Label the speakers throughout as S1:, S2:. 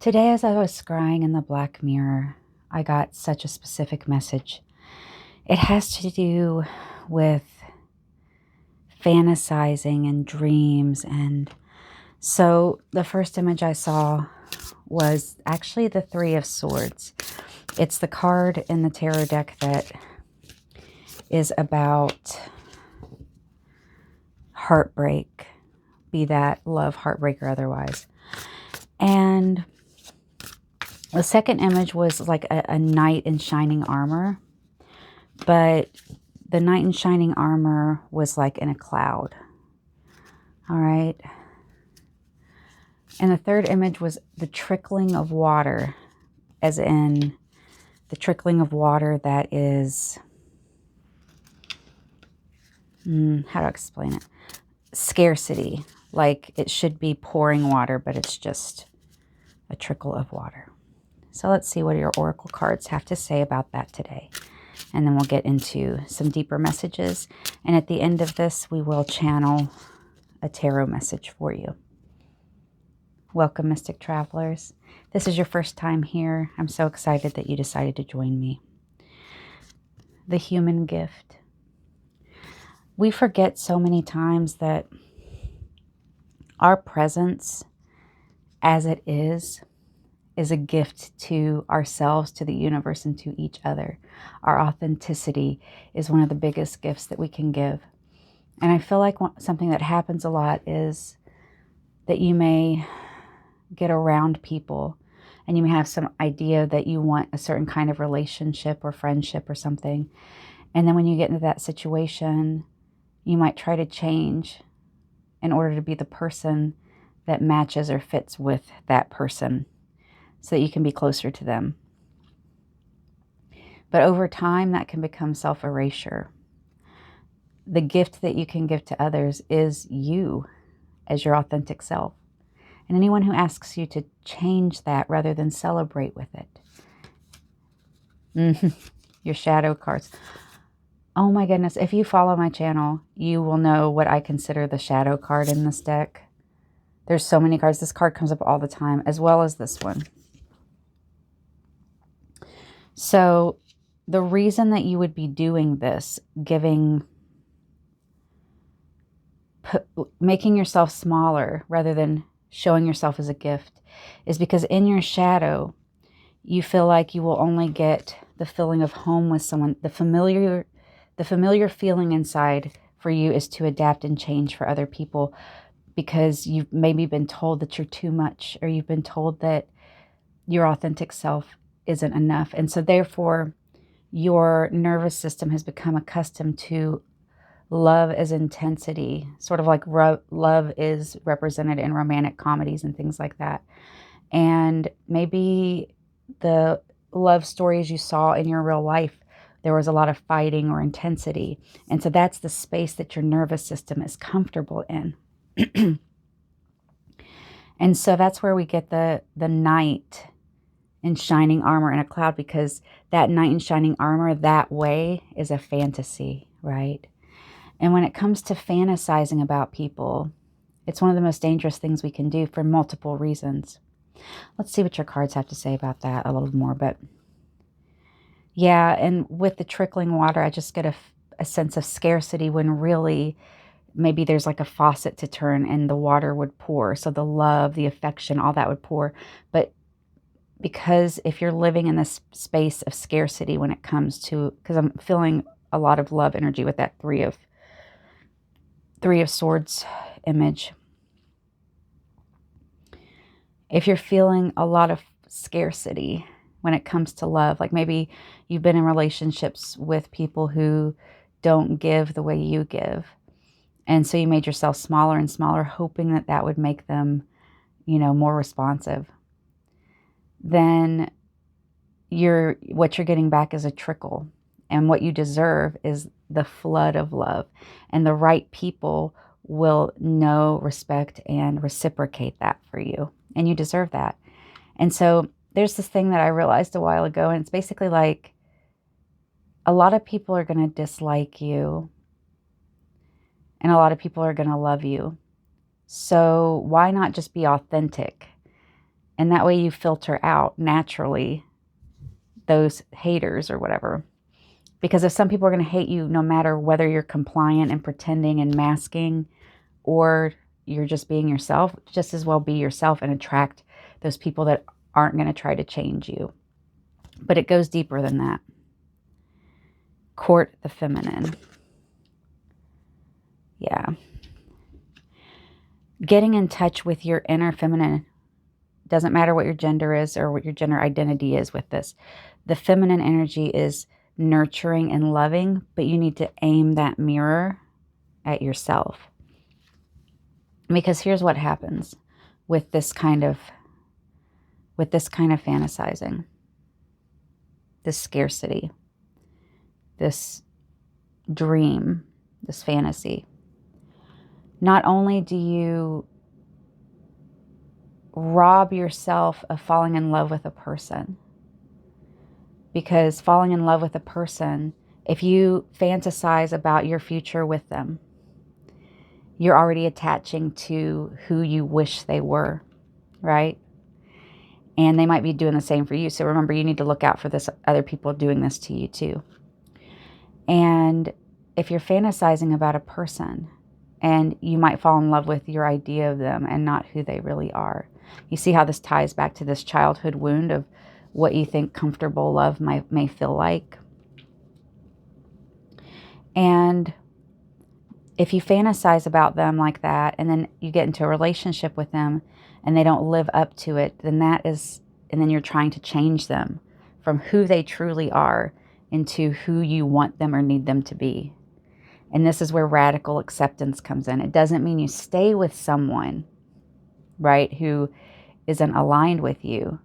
S1: Today, as I was scrying in the black mirror, I got such a specific message. It has to do with fantasizing and dreams. And so the first image I saw was actually the Three of Swords. It's the card in the tarot deck that is about heartbreak, be that love, heartbreak, or otherwise. And the second image was like a knight in shining armor, but the knight in shining armor was like in a cloud. All right. And the third image was the trickling of water, as in the trickling of water that is, how do I explain it? Scarcity. Like it should be pouring water, but it's just a trickle of water. So let's see what your oracle cards have to say about that today. And then we'll get into some deeper messages. And at the end of this, we will channel a tarot message for you. Welcome, Mystic Travelers. This is your first time here. I'm so excited that you decided to join me. The human gift. We forget so many times that our presence, as it is a gift to ourselves, to the universe, and to each other. Our authenticity is one of the biggest gifts that we can give. And I feel like something that happens a lot is that you may get around people and you may have some idea that you want a certain kind of relationship or friendship or something. And then when you get into that situation, you might try to change in order to be the person that matches or fits with that person, so that you can be closer to them. But over time, that can become self-erasure. The gift that you can give to others is you as your authentic self. And anyone who asks you to change that rather than celebrate with it. Your shadow cards. Oh my goodness, if you follow my channel, you will know what I consider the shadow card in this deck. There's so many cards. This card comes up all the time, as well as this one. So the reason that you would be doing this, making yourself smaller rather than showing yourself as a gift, is because in your shadow, you feel like you will only get the feeling of home with someone. The familiar feeling inside for you is to adapt and change for other people, because you've maybe been told that you're too much, or you've been told that your authentic self isn't enough. And so therefore, your nervous system has become accustomed to love as intensity, sort of like love is represented in romantic comedies and things like that. And maybe the love stories you saw in your real life, there was a lot of fighting or intensity. And so that's the space that your nervous system is comfortable in. And so that's where we get the knight in shining armor in a cloud, because that knight in shining armor, that way, is a fantasy, right? And when it comes to fantasizing about people, it's one of the most dangerous things we can do for multiple reasons. Let's see what your cards have to say about that a little more. But yeah, and with the trickling water, I just get a sense of scarcity, when really maybe there's like a faucet to turn and the water would pour. So the love, the affection, all that would pour. But because if you're living in this space of scarcity when it comes to, because I'm feeling a lot of love energy with that Three of Swords image. If you're feeling a lot of scarcity when it comes to love, like maybe you've been in relationships with people who don't give the way you give. And so you made yourself smaller and smaller, hoping that that would make them, more responsive. Then what you're getting back is a trickle. And what you deserve is the flood of love. And the right people will know, respect, and reciprocate that for you. And you deserve that. And so there's this thing that I realized a while ago, and it's basically like a lot of people are going to dislike you, and a lot of people are going to love you. So why not just be authentic? And that way you filter out naturally those haters or whatever. Because if some people are going to hate you no matter whether you're compliant and pretending and masking, or you're just being yourself, just as well be yourself and attract those people that aren't going to try to change you. But it goes deeper than that. Court the feminine. Yeah. Getting in touch with your inner feminine. Doesn't matter what your gender is or what your gender identity is with this. The feminine energy is nurturing and loving, but you need to aim that mirror at yourself. Because here's what happens with this kind of fantasizing, this scarcity, this dream, this fantasy. Not only do you rob yourself of falling in love with a person, because falling in love with a person, if you fantasize about your future with them, you're already attaching to who you wish they were, right? And they might be doing the same for you. So remember, you need to look out for this other people doing this to you too. And if you're fantasizing about a person, and you might fall in love with your idea of them and not who they really are. You see how this ties back to this childhood wound of what you think comfortable love may feel like. And if you fantasize about them like that, and then you get into a relationship with them and they don't live up to it, then then you're trying to change them from who they truly are into who you want them or need them to be. And this is where radical acceptance comes in. It doesn't mean you stay with someone, right, who isn't aligned with you.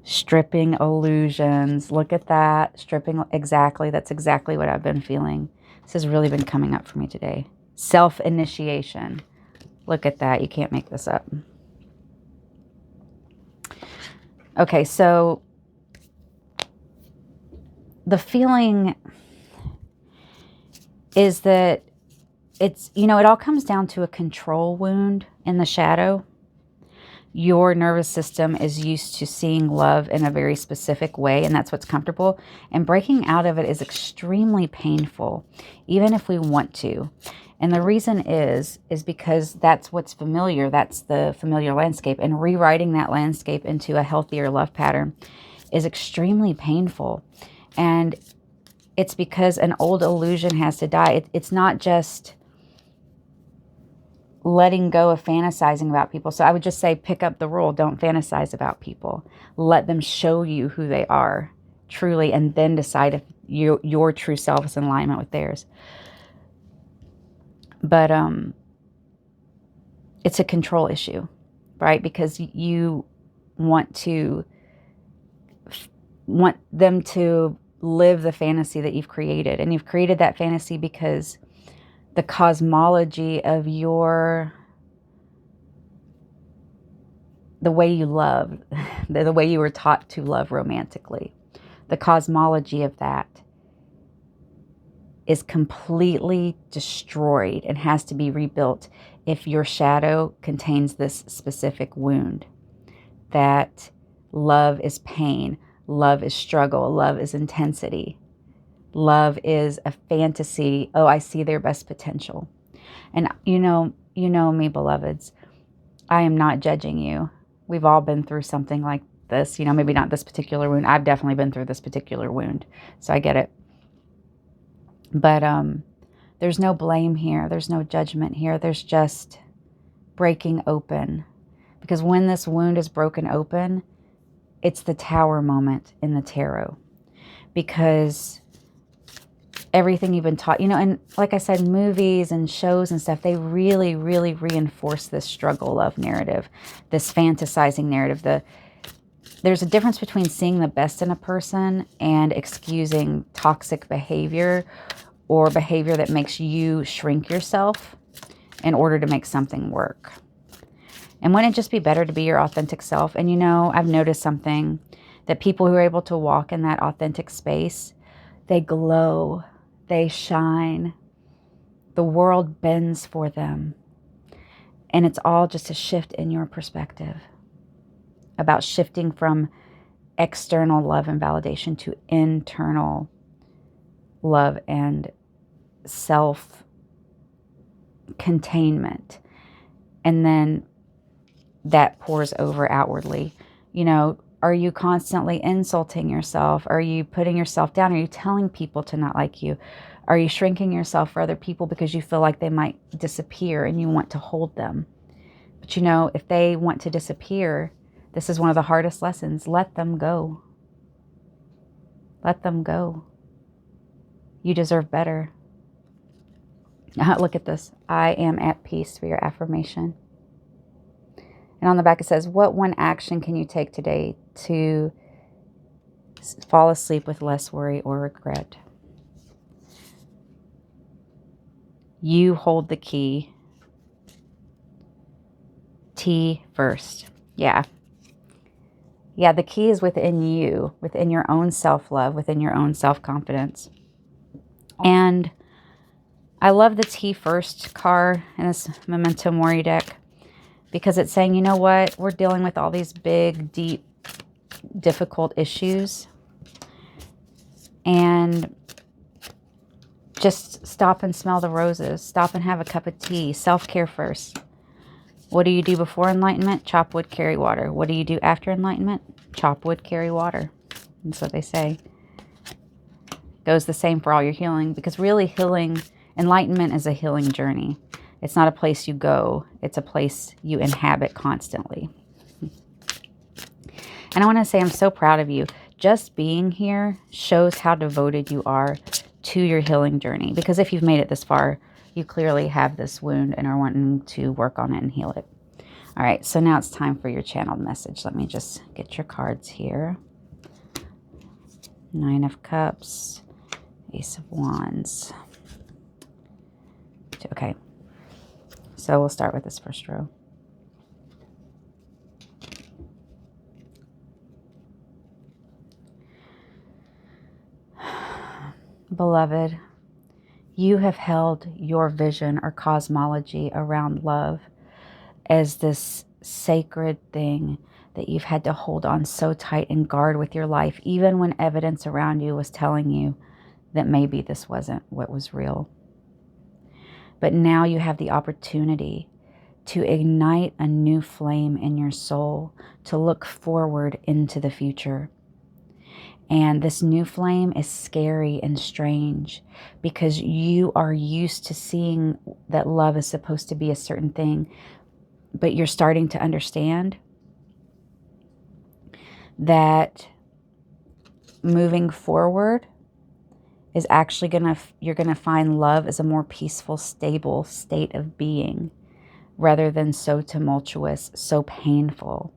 S1: Stripping illusions. Look at that. Stripping. Exactly. That's exactly what I've been feeling. This has really been coming up for me today. Self-initiation. Look at that. You can't make this up. Okay, so the feeling is that it all comes down to a control wound in the shadow. Your nervous system is used to seeing love in a very specific way, and that's what's comfortable. And breaking out of it is extremely painful, even if we want to. And the reason is because that's what's familiar. That's the familiar landscape. And rewriting that landscape into a healthier love pattern is extremely painful. And it's because an old illusion has to die. It's not just letting go of fantasizing about people. So I would just say, pick up the rule. Don't fantasize about people. Let them show you who they are truly, and then decide if your true self is in alignment with theirs. But it's a control issue, right? Because you want them to live the fantasy that you've created. And you've created that fantasy because the cosmology of the way you love, the way you were taught to love romantically, the cosmology of that is completely destroyed and has to be rebuilt if your shadow contains this specific wound. That love is pain, love is struggle, love is intensity. Love is a fantasy. Oh, I see their best potential. And you know me, beloveds. I am not judging you. We've all been through something like this. Maybe not this particular wound. I've definitely been through this particular wound. So I get it. But there's no blame here. There's no judgment here. There's just breaking open. Because when this wound is broken open, it's the tower moment in the tarot. Because everything you've been taught, and like I said, movies and shows and stuff, they really, really reinforce this struggle love narrative, this fantasizing narrative. There's a difference between seeing the best in a person and excusing toxic behavior or behavior that makes you shrink yourself in order to make something work. And wouldn't it just be better to be your authentic self? And I've noticed something, that people who are able to walk in that authentic space, they glow, they shine, the world bends for them. And it's all just a shift in your perspective about shifting from external love and validation to internal love and self-containment. And then that pours over outwardly. You know, are you constantly insulting yourself? Are you putting yourself down? Are you telling people to not like you? Are you shrinking yourself for other people because you feel like they might disappear and you want to hold them? But you know, if they want to disappear, this is one of the hardest lessons. Let them go. Let them go. You deserve better. Look at this. I am at peace for your affirmation. And on the back it says, what one action can you take today to fall asleep with less worry or regret? You hold the key. T first. Yeah. Yeah, the key is within you, within your own self-love, within your own self-confidence. And I love the T first card in this Memento Mori deck because it's saying, you know what? We're dealing with all these big, deep, difficult issues. And just stop and smell the roses. Stop and have a cup of tea. Self-care first. What do you do before enlightenment? Chop wood, carry water. What do you do after enlightenment? Chop wood, carry water. That's what they say. Goes the same for all your healing, because really healing, enlightenment is a healing journey. It's not a place you go. It's a place you inhabit constantly. And I want to say I'm so proud of you. Just being here shows how devoted you are to your healing journey. Because if you've made it this far, you clearly have this wound and are wanting to work on it and heal it. All right, so now it's time for your channeled message. Let me just get your cards here. 9 of Cups, Ace of Wands. Okay, so we'll start with this first row. Beloved, you have held your vision or cosmology around love as this sacred thing that you've had to hold on so tight and guard with your life, even when evidence around you was telling you that maybe this wasn't what was real. But now you have the opportunity to ignite a new flame in your soul, to look forward into the future. And this new flame is scary and strange because you are used to seeing that love is supposed to be a certain thing, but you're starting to understand that moving forward is actually you're going to find love as a more peaceful, stable state of being rather than so tumultuous, so painful.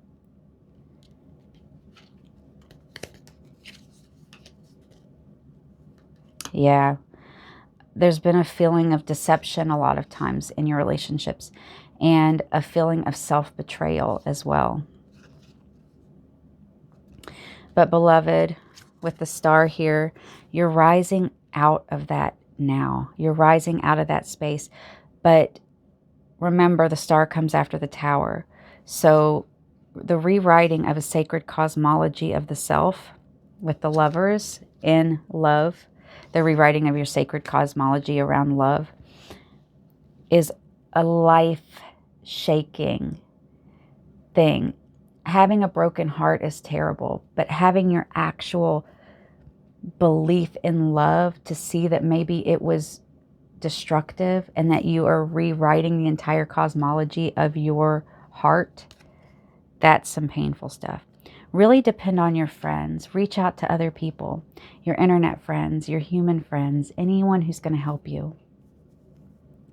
S1: Yeah, there's been a feeling of deception a lot of times in your relationships and a feeling of self-betrayal as well. But beloved, with the star here, you're rising out of that now. You're rising out of that space. But remember, the star comes after the tower. So the rewriting of a sacred cosmology of the self with the lovers in love, the rewriting of your sacred cosmology around love is a life-shaking thing. Having a broken heart is terrible, but having your actual belief in love to see that maybe it was destructive and that you are rewriting the entire cosmology of your heart, that's some painful stuff. Really depend on your friends. Reach out to other people, your internet friends, your human friends, anyone who's going to help you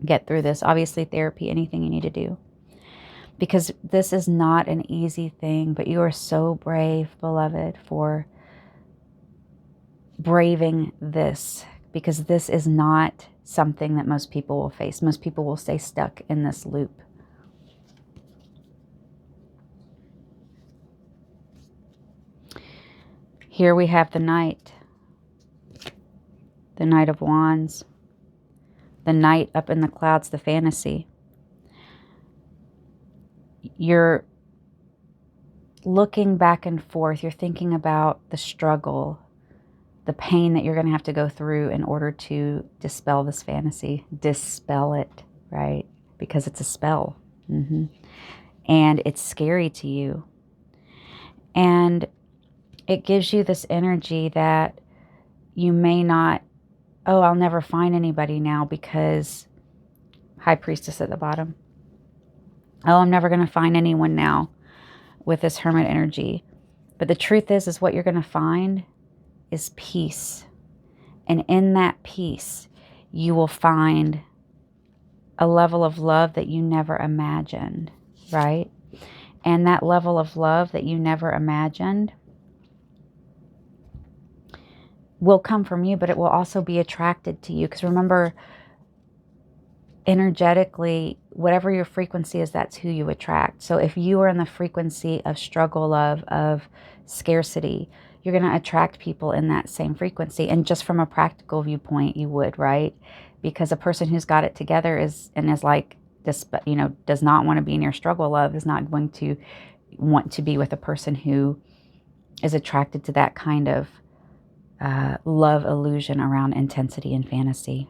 S1: get through this. Obviously, therapy, anything you need to do. Because this is not an easy thing, but you are so brave, beloved, for braving this. Because this is not something that most people will face. Most people will stay stuck in this loop. Here we have the Knight of Wands, the Knight up in the clouds, the fantasy. you're looking back and forth. You're thinking about the struggle, the pain that you're going to have to go through in order to dispel this fantasy. Dispel it, right? Because it's a spell. And it's scary to you. And it gives you this energy that you may not, oh, I'll never find anybody now because High Priestess at the bottom. Oh, I'm never going to find anyone now with this Hermit energy. But the truth is what you're going to find is peace. And in that peace, you will find a level of love that you never imagined, right? And that level of love that you never imagined will come from you, but it will also be attracted to you. Because remember, energetically, whatever your frequency is, that's who you attract. So if you are in the frequency of struggle, of scarcity, you're going to attract people in that same frequency. And just from a practical viewpoint, you would, right? Because a person who's got it together is like this, does not want to be in your struggle love, is not going to want to be with a person who is attracted to that kind of love illusion around intensity and fantasy.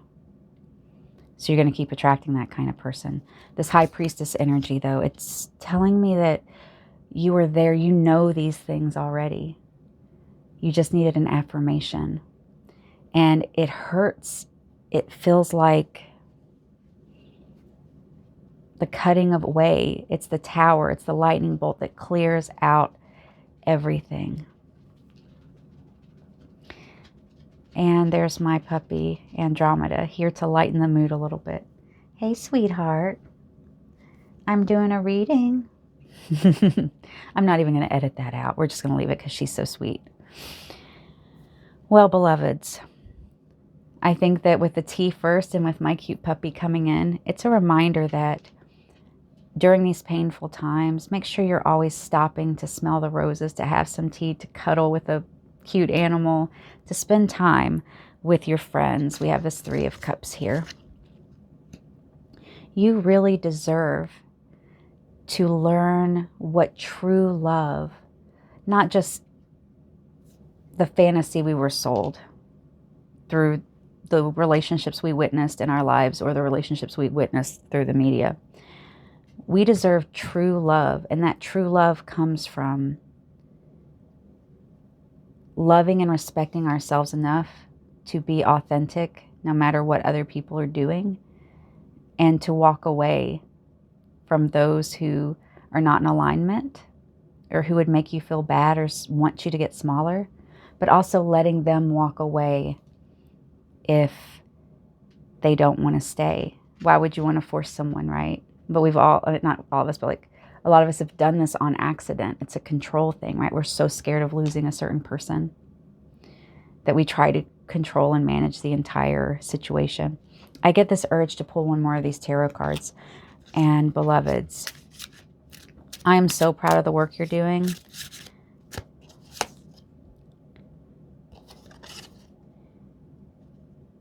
S1: So you're going to keep attracting that kind of person. This High Priestess energy, though, it's telling me that you are there. You know these things already. You just needed an affirmation. And it hurts. It feels like the cutting of away. It's the tower. It's the lightning bolt that clears out everything. And there's my puppy, Andromeda, here to lighten the mood a little bit. Hey, sweetheart. I'm doing a reading. I'm not even going to edit that out. We're just going to leave it because she's so sweet. Well, beloveds, I think that with the tea first and with my cute puppy coming in, it's a reminder that during these painful times, make sure you're always stopping to smell the roses, to have some tea, to cuddle with a cute animal, to spend time with your friends. We have this Three of Cups here. You really deserve to learn what true love, not just the fantasy we were sold through the relationships we witnessed in our lives or the relationships we witnessed through the media. We deserve true love, and that true love comes from loving and respecting ourselves enough to be authentic no matter what other people are doing, and to walk away from those who are not in alignment or who would make you feel bad or want you to get smaller, but also letting them walk away if they don't want to stay. Why would you want to force someone, right? But we've all, not all of us, but like a lot of us have done this on accident. It's a control thing, right? We're so scared of losing a certain person that we try to control and manage the entire situation. I get this urge to pull one more of these tarot cards. And beloveds, I am so proud of the work you're doing.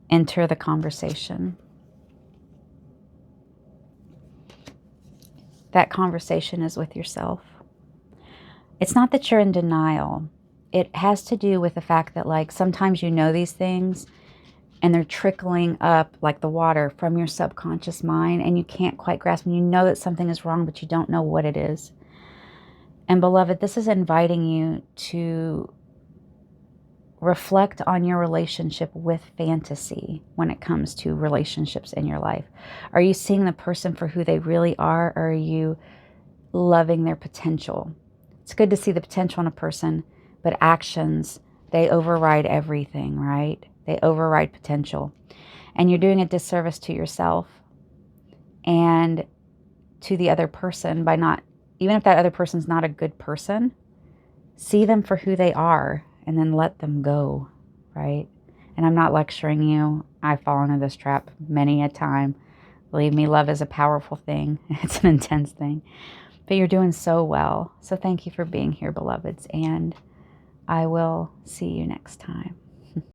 S1: Enter the conversation. That conversation is with yourself. It's not that you're in denial. It has to do with the fact that, like, sometimes you know these things and they're trickling up like the water from your subconscious mind and you can't quite grasp them. You know that something is wrong, but you don't know what it is. And beloved, this is inviting you to reflect on your relationship with fantasy when it comes to relationships in your life. Are you seeing the person for who they really are, or are you loving their potential? It's good to see the potential in a person, but actions, they override everything, right? They override potential. And you're doing a disservice to yourself and to the other person by not, even if that other person's not a good person, see them for who they are and then let them go, right? And I'm not lecturing you. I've fallen into this trap many a time. Believe me, love is a powerful thing. It's an intense thing. But you're doing so well. So thank you for being here, beloveds. And I will see you next time.